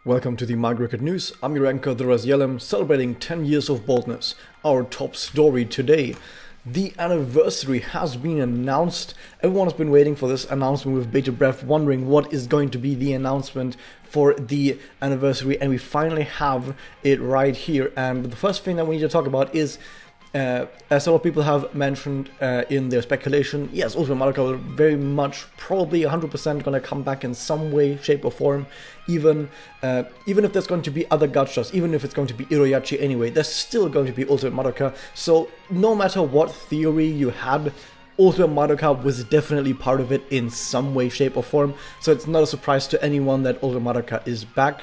Welcome to the MagiReco news. I'm your anchor, the Yelem, celebrating 10 years of boldness. Our top story today. The anniversary has been announced. Everyone has been waiting for this announcement with bated breath, wondering what is going to be the announcement for the anniversary, and we finally have it right here. And the first thing that we need to talk about is, as a lot of people have mentioned in their speculation, yes, Ultimate MagiReco will very much, probably 100% going to come back in some way, shape or form. Even if there's going to be other gachas, even if it's going to be Iroyachi anyway, there's still going to be Ultimate MagiReco. So no matter what theory you had, Ultimate MagiReco was definitely part of it in some way, shape or form. So it's not a surprise to anyone that Ultimate MagiReco is back.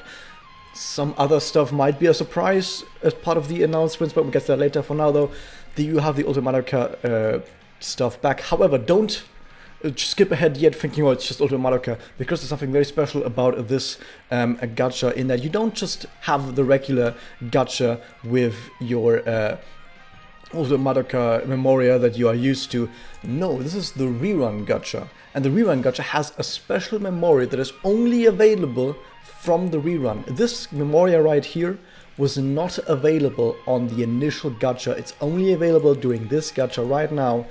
Some other stuff might be a surprise as part of the announcements, but we'll get to that later. For now, though, you have the Ultimate MagiReco stuff back. However, don't skip ahead yet thinking, oh, it's just Ultimate MagiReco, because there's something very special about this gacha, in that you don't just have the regular gacha with your Ultimate MagiReco Memoria that you are used to. No, this is the rerun gacha, and the rerun gacha has a special memory that is only available from the rerun. This Memoria right here was not available on the initial gacha. It's only available during this gacha right now.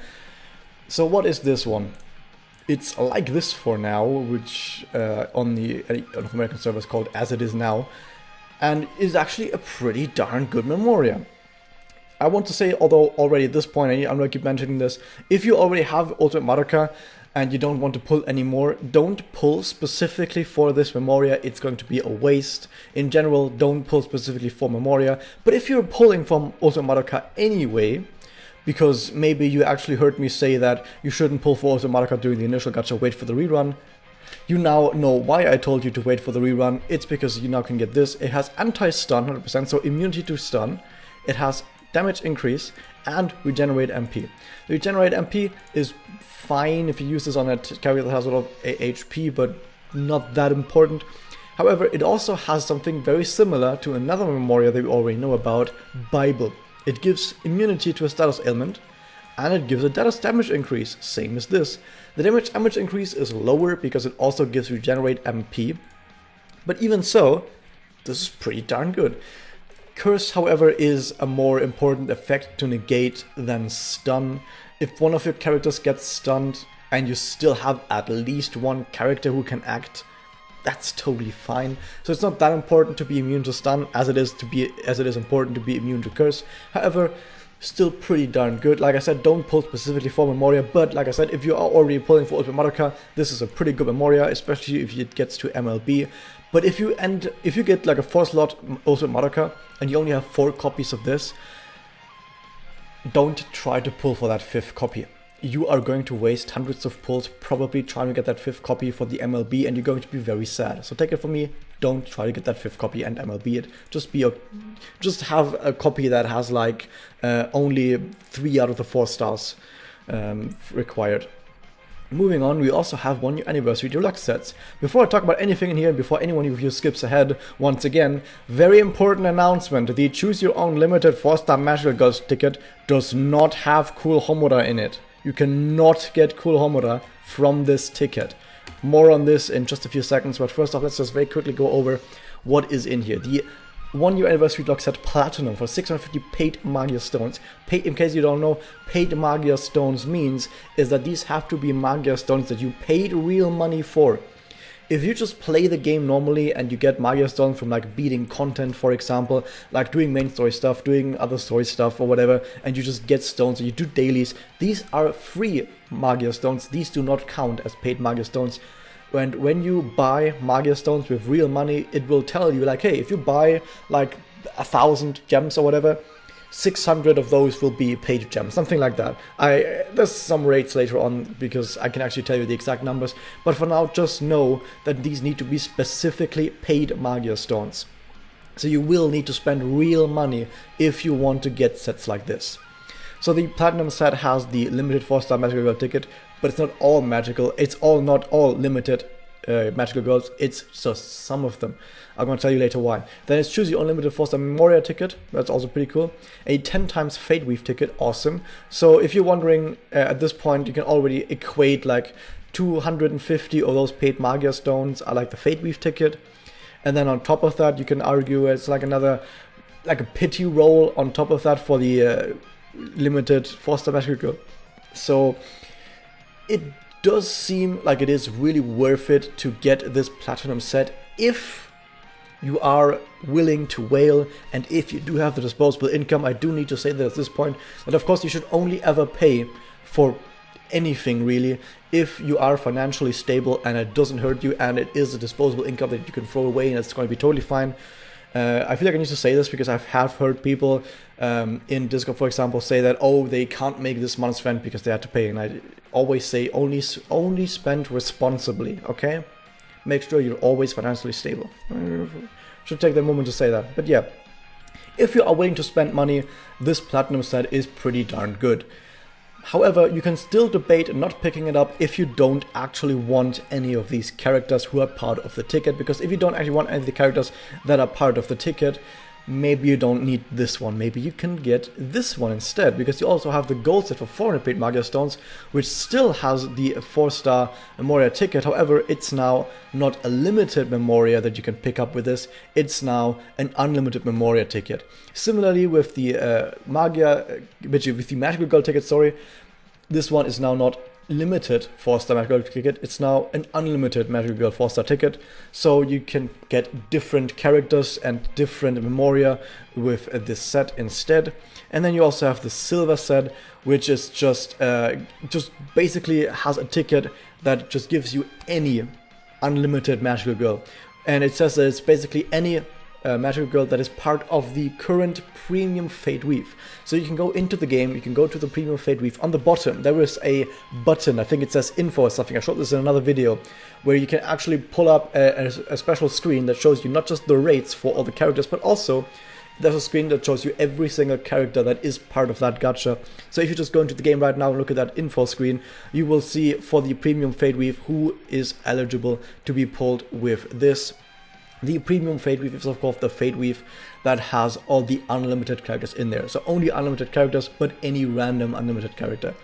So what is this one? It's like this for now, which on the North American server is called As It Is Now, and is actually a pretty darn good Memoria. I want to say, although already at this point, I'm going to keep mentioning this, if you already have Ultimate MagiReco and you don't want to pull anymore, don't pull specifically for this Memoria. It's going to be a waste. In general, don't pull specifically for Memoria. But if you're pulling from Ultimate MagiReco anyway, because maybe you actually heard me say that you shouldn't pull for Ultimate MagiReco during the initial gacha, wait for the rerun, you now know why I told you to wait for the rerun. It's because you now can get this. It has anti-stun 100%, so immunity to stun. It has damage increase and regenerate MP. The regenerate MP is fine if you use this on a character that has a lot of HP, but not that important. However, it also has something very similar to another Memoria that we already know about, Bible. It gives immunity to a status ailment, and it gives a status damage increase, same as this. The damage increase is lower because it also gives regenerate MP, but even so, this is pretty darn good. Curse, however, is a more important effect to negate than stun. If one of your characters gets stunned and you still have at least one character who can act, that's totally fine. So it's not that important to be immune to stun as it is important to be immune to curse. However, still pretty darn good. Like I said, don't pull specifically for Memoria, but like I said, if you are already pulling for Ultimate MagiReco, this is a pretty good Memoria, especially if it gets to MLB. But if you get like a 4-slot Ultimate MagiReco and you only have 4 copies of this, don't try to pull for that 5th copy. You are going to waste hundreds of pulls probably trying to get that 5th copy for the MLB, and you're going to be very sad. So take it from me, don't try to get that 5th copy and MLB it. Just have a copy that has like only 3 out of the 4 stars required. Moving on, we also have 1 year anniversary deluxe sets. Before I talk about anything in here, and before anyone of you skips ahead, once again, very important announcement. The Choose Your Own limited 4-star Magical Girls ticket does not have Cool Homura in it. You cannot get Cool Homura from this ticket. More on this in just a few seconds, but first off, let's just very quickly go over what is in here. The 1 year anniversary deluxe set Platinum for 650 paid Magia Stones. In case you don't know, paid Magia Stones means is that these have to be Magia Stones that you paid real money for. If you just play the game normally and you get Magia Stones from like beating content, for example, like doing main story stuff, doing other story stuff or whatever, and you just get stones and you do dailies, these are free Magia Stones. These do not count as paid Magia Stones. And when you buy Magia Stones with real money, it will tell you like, hey, if you buy like 1,000 gems or whatever, 600 of those will be paid gems, something like that. There's some rates later on because I can actually tell you the exact numbers, but for now just know that these need to be specifically paid Magia Stones. So you will need to spend real money if you want to get sets like this. So the Platinum set has the limited 4-star Magical Girl ticket, but it's not all magical. It's not all limited Magical Girls. It's just some of them. I'm going to tell you later why. Then it's Choose Your Own limited 4-star Memoria ticket. That's also pretty cool. A 10 times Fate Weave ticket. Awesome. So if you're wondering, at this point, you can already equate like 250 of those paid Magia Stones are like the Fate Weave ticket. And then on top of that, you can argue it's like another, like a pity roll on top of that for the limited 4-star MagiReco. So it does seem like it is really worth it to get this platinum set if you are willing to whale, and if you do have the disposable income. I do need to say that at this point, that of course you should only ever pay for anything really if you are financially stable and it doesn't hurt you and it is a disposable income that you can throw away and it's going to be totally fine. I feel like I need to say this because I have heard people in Discord, for example, say that, oh, they can't make this month's rent because they had to pay, and I always say only spend responsibly, okay? Make sure you're always financially stable. Should take the moment to say that. But yeah, if you are willing to spend money, this platinum set is pretty darn good. However, you can still debate not picking it up if you don't actually want any of these characters who are part of the ticket, because if you don't actually want any of the characters that are part of the ticket, maybe you don't need this one. Maybe you can get this one instead, because you also have the gold set for 400 paid Magia Stones, which still has the 4-star Memoria ticket. However, it's now not a limited Memoria that you can pick up with this, it's now an unlimited Memoria ticket. Similarly with the Magical Gold ticket, sorry, this one is now not limited 4-star Magical Gold ticket, it's now an unlimited Magical Gold 4-star ticket, so you can get different characters and different Memoria with this set instead. And then you also have the silver set, which is just basically has a ticket that just gives you any unlimited Magical Girl, and it says that it's basically any Magical Girl that is part of the current Premium Fate Weave. So you can go into the game, you can go to the Premium Fate Weave. On the bottom there is a button, I think it says info or something, I showed this in another video, where you can actually pull up a special screen that shows you not just the rates for all the characters, but also there's a screen that shows you every single character that is part of that gacha. So if you just go into the game right now and look at that info screen, you will see for the Premium Fate Weave who is eligible to be pulled with this. The Premium Fate Weave is of course the Fate Weave that has all the unlimited characters in there. So only unlimited characters, but any random unlimited character.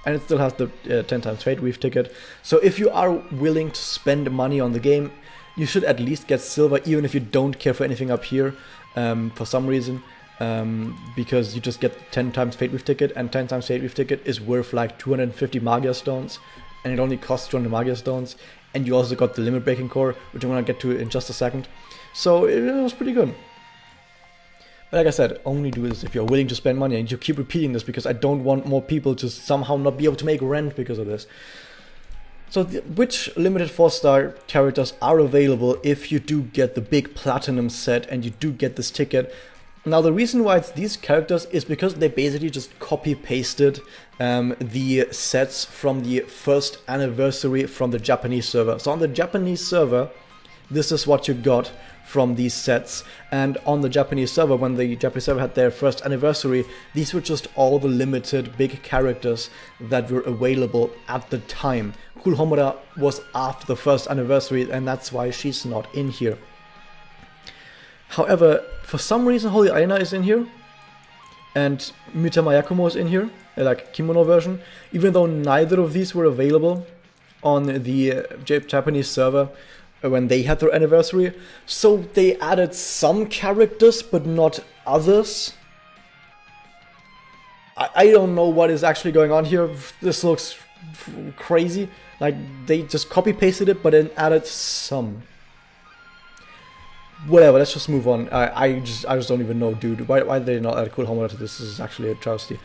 And it still has the 10 times Fate Weave ticket. So if you are willing to spend money on the game, you should at least get silver, even if you don't care for anything up here for some reason. Because you just get 10 times Fate Weave ticket, and 10 times Fate Weave ticket is worth like 250 Magia Stones. And it only costs 200 Magia Stones. And you also got the limit breaking core, which I'm gonna get to in just a second. So it was pretty good. But like I said, only do this if you're willing to spend money, and you keep repeating this because I don't want more people to somehow not be able to make rent because of this. So which limited 4-star characters are available if you do get the big platinum set and you do get this ticket? Now the reason why it's these characters is because they basically just copy-pasted the sets from the first anniversary from the Japanese server. So on the Japanese server, this is what you got from these sets, and on the Japanese server, when the Japanese server had their first anniversary, these were just all the limited big characters that were available at the time. Cool Homura was after the first anniversary, and that's why she's not in here. However, for some reason Holy Aina is in here, and Mitama Yakumo is in here, like kimono version, even though neither of these were available on the Japanese server when they had their anniversary. So they added some characters, but not others. I don't know what is actually going on here. This looks crazy. Like, they just copy-pasted it, but then added some. Whatever, let's just move on. I just don't even know, dude. Why did they not add Cool Homura to this? This is actually a travesty.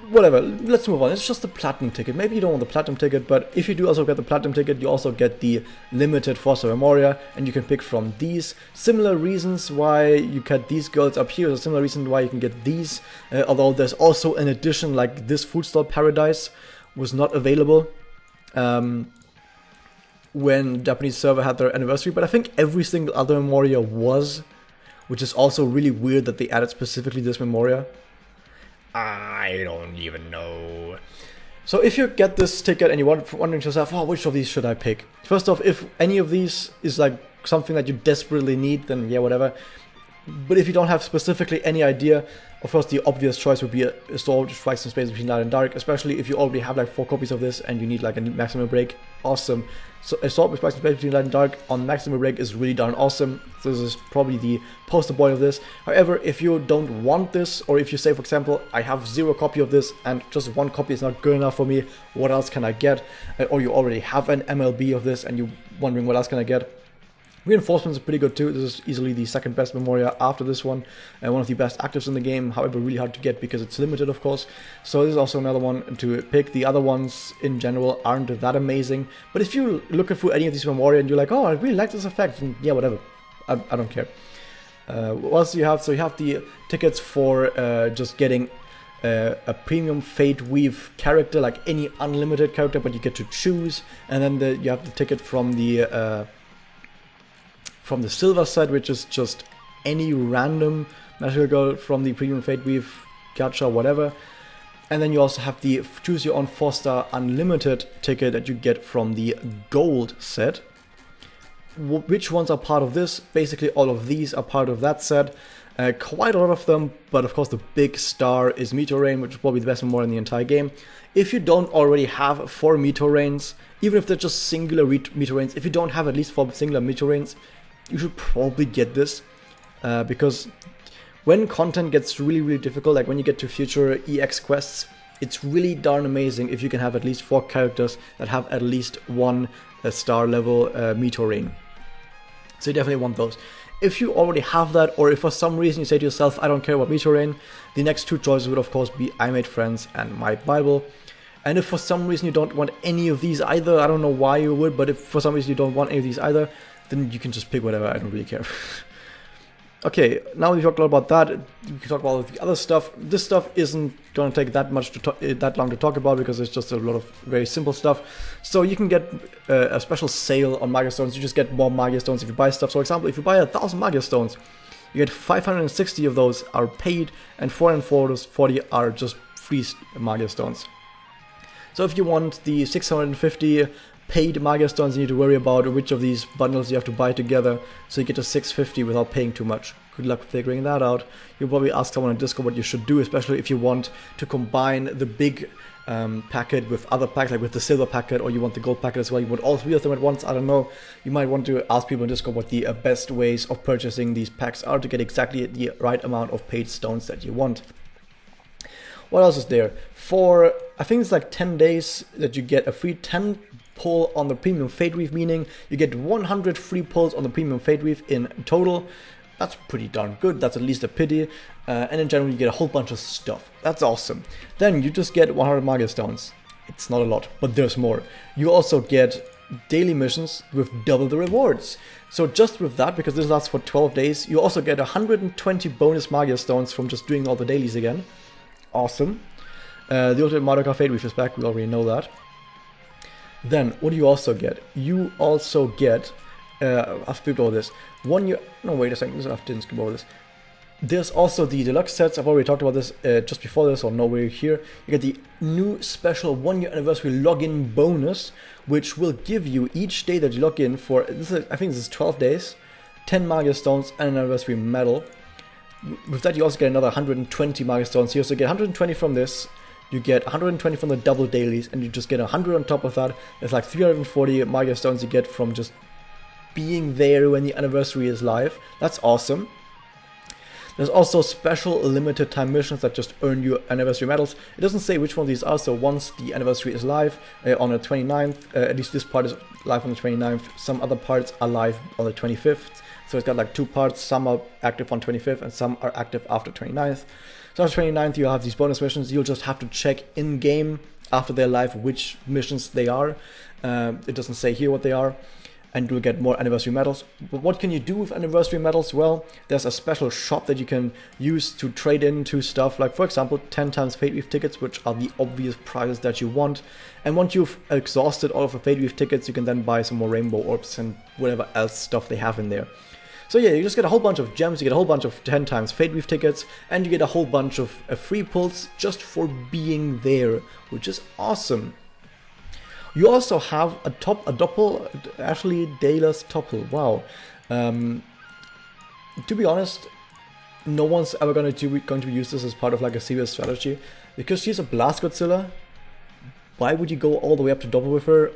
Whatever, let's move on. It's just the platinum ticket. Maybe you don't want the platinum ticket, but if you do also get the platinum ticket, you also get the limited 4-star Memoria, and you can pick from these. Similar reasons why you get these girls up here, a similar reason why you can get these, although there's also an addition like this Food Stall Paradise was not available when Japanese server had their anniversary, but I think every single other Memoria was, which is also really weird that they added specifically this Memoria. I don't even know. So if you get this ticket and you're wondering to yourself, oh, which of these should I pick? First off, if any of these is like something that you desperately need, then yeah, whatever. But if you don't have specifically any idea, of course the obvious choice would be a sword which strikes in space between light and dark, especially if you already have like 4 copies of this and you need like a maximum break. Awesome. So a sword which strikes in space between light and dark on maximum break is really darn awesome. So this is probably the poster boy of this. However, if you don't want this, or if you say, for example, I have 0 copy of this and just 1 copy is not good enough for me, what else can I get? Or you already have an MLB of this and you're wondering what else can I get? Reinforcements are pretty good too. This is easily the second best Memoria after this one, and one of the best actives in the game, however really hard to get because it's limited, of course. So this is also another one to pick. The other ones in general aren't that amazing, but if you look through any of these Memoria and you're like, oh, I really like this effect, and yeah, whatever, I don't care. What else do you have? So you have the tickets for just getting a premium Fate Weave character, like any unlimited character, but you get to choose, and then you have the ticket from the silver set, which is just any random MagiReco from the premium Fate Weave, Gacha, whatever. And then you also have the choose your own 4-star unlimited ticket that you get from the gold set. Which ones are part of this? Basically all of these are part of that set. Quite a lot of them, but of course the big star is Meteor Rain, which is probably the best Memoria in the entire game. If you don't already have 4 Meteor Rains, even if they're just singular Meteor Rains, if you don't have at least 4 singular Meteor Rains, you should probably get this, because when content gets really difficult, like when you get to future EX quests, it's really darn amazing if you can have at least 4 characters that have at least 1 star level Meteor Rain. So you definitely want those. If you already have that, or if for some reason you say to yourself, I don't care about Meteor Rain, the next 2 choices would of course be I Made Friends and My Bible. And if for some reason you don't want any of these either, I don't know why you would, but if for some reason you don't want any of these either, then you can just pick whatever, I don't really care. Okay, now we've talked a lot about that, we can talk about the other stuff. This stuff isn't going to take that long to talk about because it's just a lot of very simple stuff. So you can get a special sale on Magia Stones, you just get more Magia Stones if you buy stuff. So for example, if you buy 1,000 Magia Stones, you get 560 of those are paid and 440 are just free Magia Stones. So if you want the 650 paid Magia Stones, you need to worry about which of these bundles you have to buy together, so you get to 650 without paying too much. Good luck figuring that out. You'll probably ask someone on Discord what you should do, especially if you want to combine the big packet with other packs, like with the silver packet, or you want the gold packet as well. You want all 3 of them at once, I don't know. You might want to ask people on Discord what the best ways of purchasing these packs are to get exactly the right amount of paid stones that you want. What else is there? For, I think it's like 10 days that you get a free 10 pull on the premium Fate Weave, meaning you get 100 free pulls on the premium Fate Weave in total. That's pretty darn good, that's at least a pity. And in general you get a whole bunch of stuff. That's awesome. Then you just get 100 Magia Stones. It's not a lot, but there's more. You also get daily missions with double the rewards. So just with that, because this lasts for 12 days, you also get 120 bonus Magia Stones from just doing all the dailies again. Awesome. The Ultimate MagiReco Fate Weave is back, we already know that. Then, what do you also get? You also get, I've skipped over this, 1 year, no wait a second, I didn't skip over this. There's also the deluxe sets, I've already talked about this just before this, or nowhere here. You get the new special 1 year anniversary login bonus, which will give you each day that you log in for, I think this is 12 days, 10 Magia Stones and an anniversary medal. With that you also get another 120 Magia Stones here, so you get 120 from this. You get 120 from the double dailies, and you just get 100 on top of that. There's like 340 Magia Stones you get from just being there when the anniversary is live. That's awesome. There's also special limited time missions that just earn you anniversary medals. It doesn't say which one of these are, so once the anniversary is live on the 29th, at least this part is live on the 29th, some other parts are live on the 25th. So it's got like 2 parts, some are active on 25th and some are active after 29th. So after 29th you have these bonus missions. You'll just have to check in-game after they're live which missions they are. It doesn't say here what they are. And you'll get more anniversary medals. But what can you do with anniversary medals? Well, there's a special shop that you can use to trade into stuff like, for example, 10 times Fate Weave tickets, which are the obvious prizes that you want. And once you've exhausted all of the Fate Weave tickets, you can then buy some more rainbow orbs and whatever else stuff they have in there. So yeah, you just get a whole bunch of gems, you get a whole bunch of 10 times Fate Weave tickets, and you get a whole bunch of free pulls just for being there, which is awesome. You also have a doppel, Ashley Dayless topple. Wow. To be honest, no one's ever going to use this as part of like a serious strategy, because she's a Blast Godzilla. Why would you go all the way up to double with her,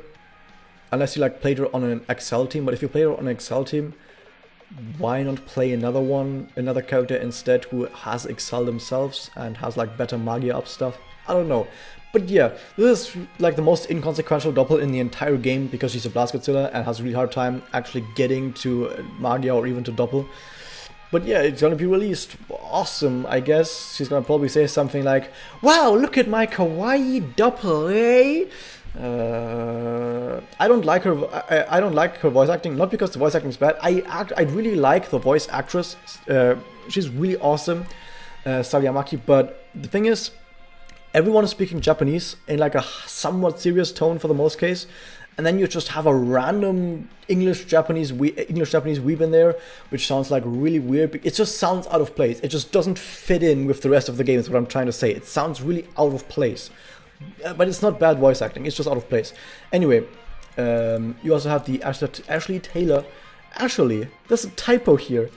unless you like played her on an XL team? But if you play her on an XL team, why not play another character instead who has XL themselves and has like better Magia up stuff? I don't know. But yeah, this is like the most inconsequential double in the entire game, because she's a Blast Godzilla and has a really hard time actually getting to Magia or even to double. But yeah, it's gonna be released. Awesome, I guess. She's gonna probably say something like, "Wow, look at my kawaii double, eh?" I don't like her. I don't like her voice acting. Not because the voice acting is bad. I really like the voice actress. She's really awesome, Sayamaki. But the thing is, everyone is speaking Japanese in like a somewhat serious tone for the most case, and then you just have a random English Japanese weeb in there, which sounds like really weird. It just sounds out of place. It just doesn't fit in with the rest of the game. Is what I'm trying to say. It sounds really out of place. But it's not bad voice acting, it's just out of place. Anyway, you also have the Ashley Taylor. Ashley, there's a typo here.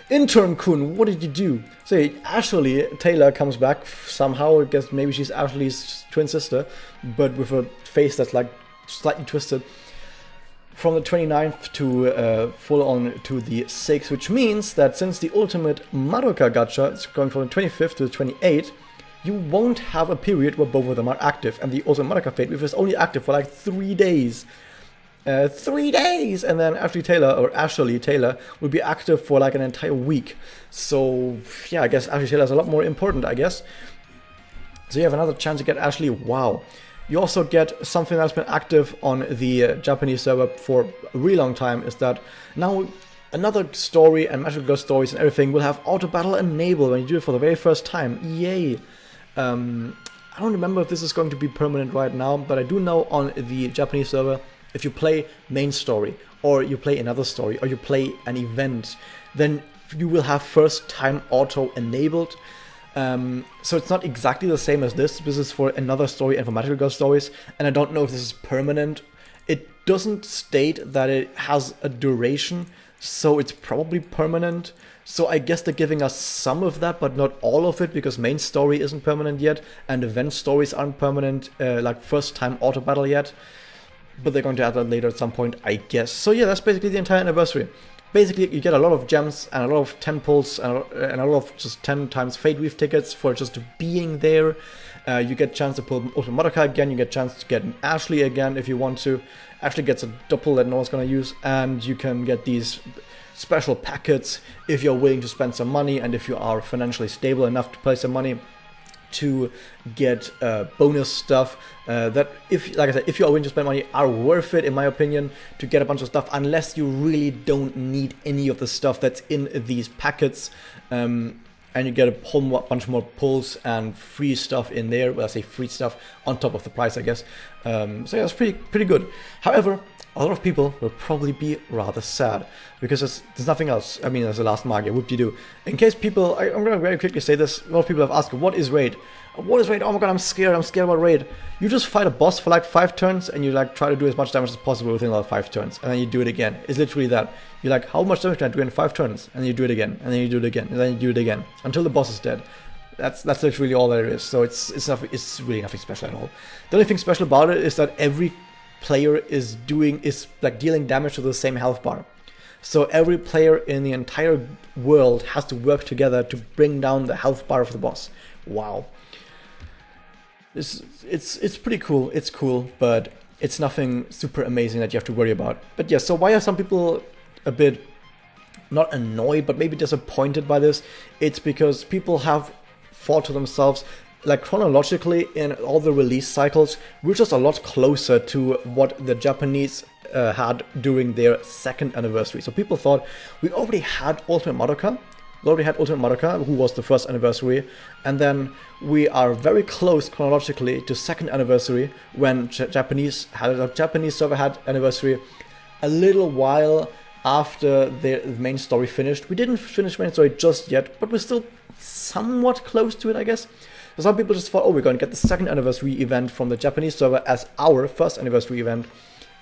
Intern-kun, what did you do? So Ashley Taylor comes back somehow. I guess maybe she's Ashley's twin sister, but with a face that's like slightly twisted. From the 29th to full on to the 6th, which means that since the Ultimate Madoka Gacha is going from the 25th to the 28th, you won't have a period where both of them are active, and the Ultimate Madoka Fate is only active for like 3 days. 3 days! And then Ashley Taylor will be active for like an entire week. So yeah, I guess Ashley Taylor is a lot more important, I guess. So you have another chance to get Ashley. Wow. You also get something that's been active on the Japanese server for a really long time, is that now another story and MagiReco stories and everything will have auto battle enabled when you do it for the very first time. Yay! I don't remember if this is going to be permanent right now, but I do know on the Japanese server, if you play main story, or you play another story, or you play an event, then you will have first time auto enabled. So it's not exactly the same as this. This is for another story and for MagiReco stories, and I don't know if this is permanent. It doesn't state that it has a duration, so it's probably permanent. So I guess they're giving us some of that, but not all of it, because main story isn't permanent yet, and event stories aren't permanent, like first time auto battle yet. But they're going to add that later at some point, I guess. So yeah, that's basically the entire anniversary. Basically, you get a lot of gems and a lot of 10 pulls and a lot of just 10 times Fate Weave tickets for just being there. You get a chance to pull Ultimate Madoka again, you get a chance to get an Ashley again if you want to. Ashley gets a double that no one's going to use, and you can get these special packets if you're willing to spend some money, and if you are financially stable enough to pay some money to get bonus stuff that, if, like I said, if you are willing to spend money, are worth it in my opinion to get a bunch of stuff, unless you really don't need any of the stuff that's in these packets, and you get a whole bunch more pulls and free stuff in there. Well, I say free stuff on top of the price, I guess. So yeah, it's pretty good. However, a lot of people will probably be rather sad, because there's nothing else. I mean, there's the last Magia, whoop-de-doo. In case people, I'm going to very quickly say this, a lot of people have asked, what is Raid? What is Raid? Oh my god, I'm scared about Raid. You just fight a boss for like 5 turns, and you like try to do as much damage as possible within like 5 turns, and then you do it again. It's literally that. You're like, how much damage can I do in 5 turns? And then you do it again, and then you do it again, and then you do it again, until the boss is dead. That's literally all there is. So it's really nothing special at all. The only thing special about it is that every player is like dealing damage to the same health bar. So every player in the entire world has to work together to bring down the health bar of the boss. Wow. It's pretty cool. It's cool, but it's nothing super amazing that you have to worry about. But yeah, so why are some people a bit not annoyed, but maybe disappointed by this? It's because people have thought to themselves, like chronologically in all the release cycles, we're just a lot closer to what the Japanese had during their 2nd anniversary. So people thought, we already had Ultimate Madoka, who was the 1st anniversary, and then we are very close chronologically to 2nd anniversary, when Japanese server had anniversary a little while after the main story finished. We didn't finish main story just yet, but we're still somewhat close to it, I guess. So some people just thought, oh, we're going to get the 2nd anniversary event from the Japanese server as our 1st anniversary event,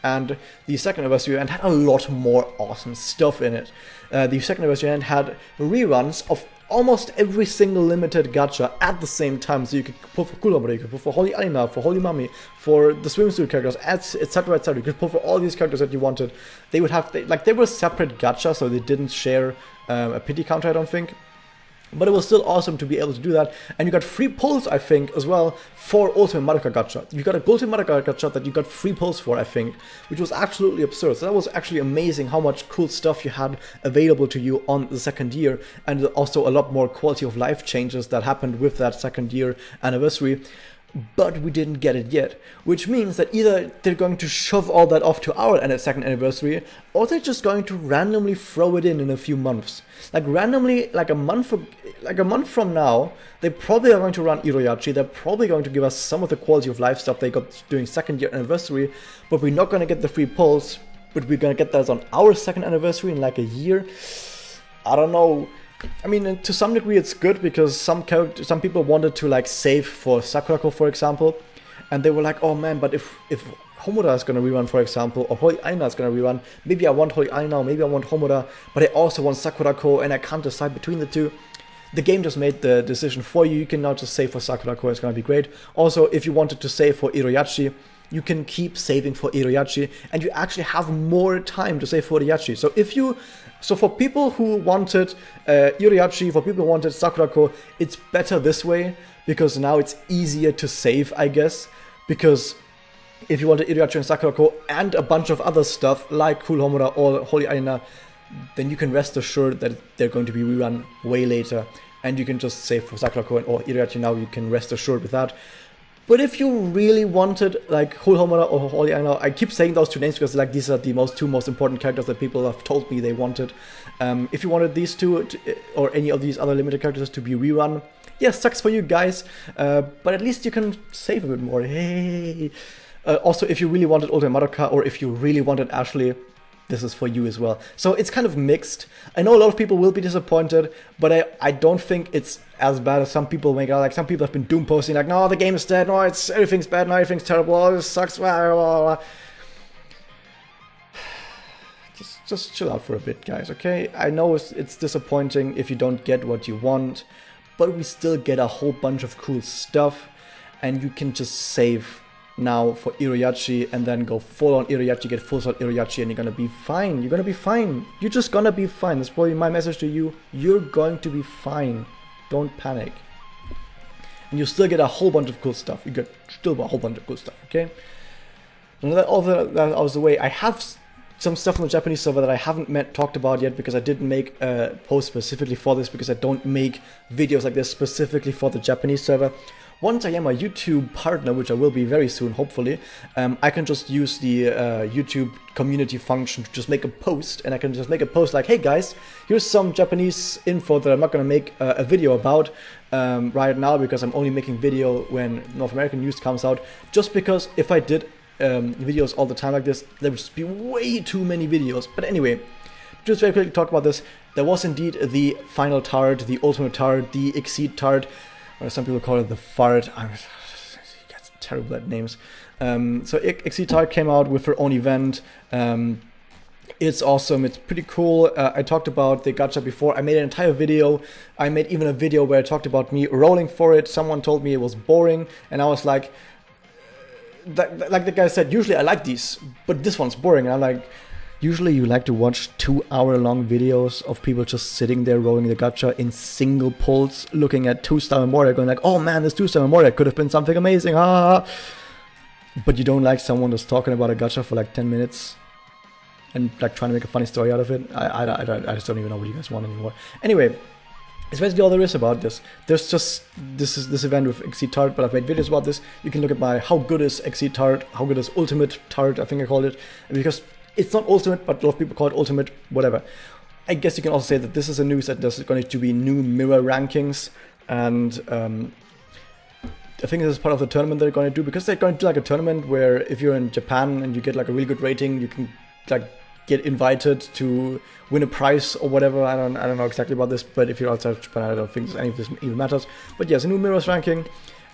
and the second anniversary event had a lot more awesome stuff in it. The second anniversary event had reruns of almost every single limited gacha at the same time, so you could pull for Cool Homura, you could pull for Holy Aina, for Holy Mami, for the swimsuit characters, etc, etc. You could pull for all these characters that you wanted. They would have, they were separate gacha, so they didn't share a pity counter, I don't think. But it was still awesome to be able to do that. And you got free pulls, I think, as well, for Ultimate Madoka Gacha. You got a Ultimate Madoka Gacha that you got free pulls for, I think, which was absolutely absurd. So that was actually amazing how much cool stuff you had available to you on the second year, and also a lot more quality of life changes that happened with that second year anniversary. But we didn't get it yet, which means that either they're going to shove all that off to our second anniversary, or they're just going to randomly throw it in a few months. Like randomly, like a month from now, they probably are going to run Iroyachi. They're probably going to give us some of the quality of life stuff they got during second year anniversary, but we're not going to get the free pulls. But we're going to get that on our second anniversary in like a year. I don't know. I mean, to some degree it's good, because some people wanted to like save for Sakurako, for example, and they were like, oh man, but if Homura is going to rerun, for example, or Holy Aina is going to rerun, maybe I want Holy Aina, or maybe I want Homura, but I also want Sakurako, and I can't decide between the two. The game just made the decision for you. You can now just save for Sakurako, it's going to be great. Also, if you wanted to save for Iroyachi, you can keep saving for Iroyachi, and you actually have more time to save for Iroyachi. So for people who wanted Iroyachi, for people who wanted Sakurako, it's better this way, because now it's easier to save, I guess. Because if you wanted Iroyachi and Sakurako and a bunch of other stuff like Cool Homura or Holy Aina, then you can rest assured that they're going to be rerun way later, and you can just save for Sakurako or Iroyachi now. You can rest assured with that. But if you really wanted like Cool Homura or Holy Aina, I keep saying those two names because like these are the two most important characters that people have told me they wanted. If you wanted these two or any of these other limited characters to be rerun, yeah, sucks for you guys. But at least you can save a bit more. Hey. Also, if you really wanted Ultimate Madoka, or if you really wanted Ashley, this is for you as well. So it's kind of mixed. I know a lot of people will be disappointed, but I don't think it's as bad as some people make out. Like, some people have been doom posting like, no, the game is dead, no, everything's bad, no, everything's terrible, oh, this sucks, blah, blah, blah. Just chill out for a bit, guys, okay? I know it's disappointing if you don't get what you want, but we still get a whole bunch of cool stuff, and you can just save now for Iroyachi and then go full on Iroyachi, get full on Iroyachi, and you're gonna be fine. You're gonna be fine. You're just gonna be fine. That's probably my message to you. You're going to be fine. Don't panic. And you still get a whole bunch of cool stuff. You get still a whole bunch of cool stuff, okay? And that all that out of the way, I have some stuff on the Japanese server that I haven't talked about yet, because I didn't make a post specifically for this, because I don't make videos like this specifically for the Japanese server. Once I am a YouTube partner, which I will be very soon, hopefully, I can just use the YouTube community function to just make a post, and I can just make a post like, hey guys, here's some Japanese info that I'm not going to make a video about right now, because I'm only making video when North American news comes out, just because if I did videos all the time like this, there would just be way too many videos. But anyway, just very quickly talk about this. There was indeed the final tard, the ultimate tard, the exceed tard, or some people call it the fart. That's terrible at names. So Exceed Tard came out with her own event. It's awesome. It's pretty cool. I talked about the gacha before. I made an entire video. I made even a video where I talked about me rolling for it. Someone told me it was boring, and I was like the guy said, usually I like these, but this one's boring. And I'm like, usually you like to watch 2-hour-long videos of people just sitting there rolling the gacha in single pulls, looking at 2-star Memoria, going like, oh man, this 2-star Memoria could have been something amazing, ah! But you don't like someone that's talking about a gacha for like 10 minutes and like trying to make a funny story out of it? I just don't even know what you guys want anymore. Anyway, it's basically all there is about this. There's just this event with Exceed Tard, but I've made videos about this. You can look at my how good is Exceed Tard, how good is Ultimate Tard, I think I called it, because it's not ultimate, but a lot of people call it ultimate, whatever. I guess you can also say that this is a news that there's going to be new mirror rankings, and I think this is part of the tournament they're going to do, because they're going to do like a tournament where if you're in Japan and you get like a really good rating, you can like get invited to win a prize or whatever. I don't know exactly about this, but if you're outside of Japan, I don't think any of this even matters. But yes, a new mirrors ranking.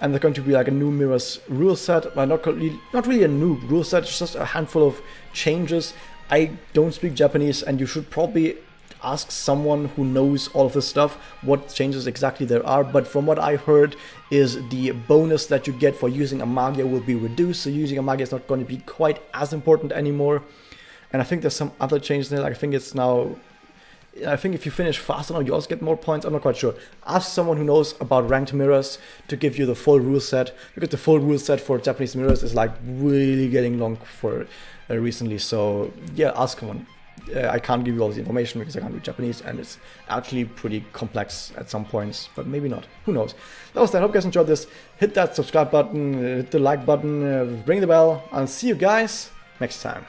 and there's going to be like a new mirrors rule set. Well, not really a new rule set, it's just a handful of changes. I don't speak Japanese, and you should probably ask someone who knows all of this stuff what changes exactly there are, but from what I heard is the bonus that you get for using a Magia will be reduced, so using a Magia is not going to be quite as important anymore. And I think there's some other changes there, like I think if you finish faster now you also get more points. I'm not quite sure. Ask someone who knows about ranked mirrors to give you the full rule set, because the full rule set for Japanese mirrors is like really getting long for recently, so yeah, ask someone. I can't give you all this information because I can't read Japanese, and it's actually pretty complex at some points, but maybe not. Who knows? That was that. I hope you guys enjoyed this. Hit that subscribe button, hit the like button, ring the bell, and see you guys next time.